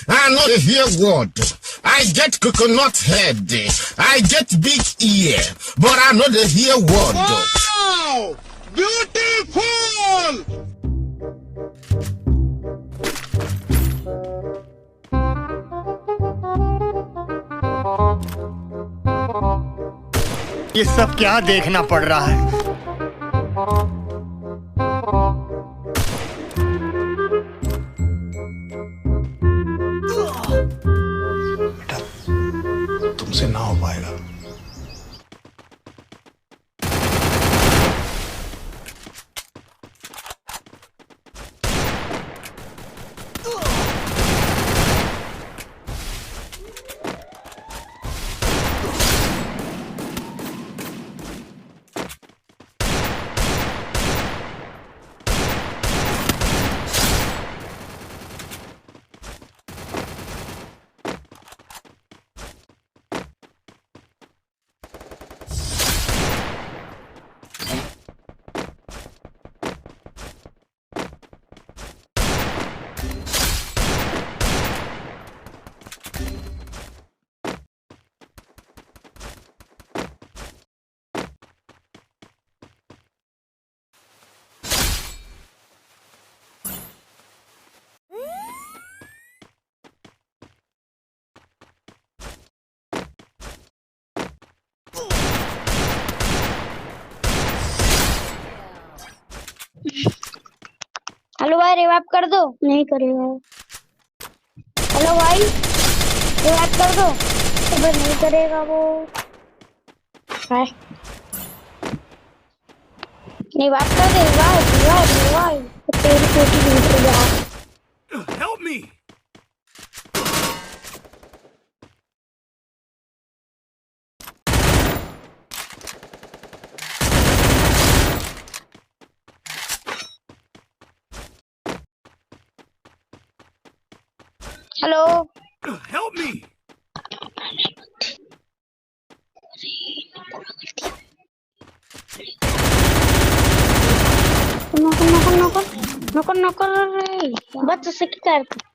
I know the hear word. I get coconut head. I get big ear. But I know the hear word. Wow! Beautiful! ये सब क्या देखना पड़ रहा है? बेटा, तुमसे ना हो पाएगा। हेलो भाई, रिवाइव कर दो। नहीं करेगा। हेलो भाई, रिवाइव कर दो। अबे नहीं करेगा वो। हाय, रिवाइव कर दे। रिवाइव तेरी छोटी दूर से जा। Help me! Hello, Help me! नौकर रे, बस उसे क्या करते?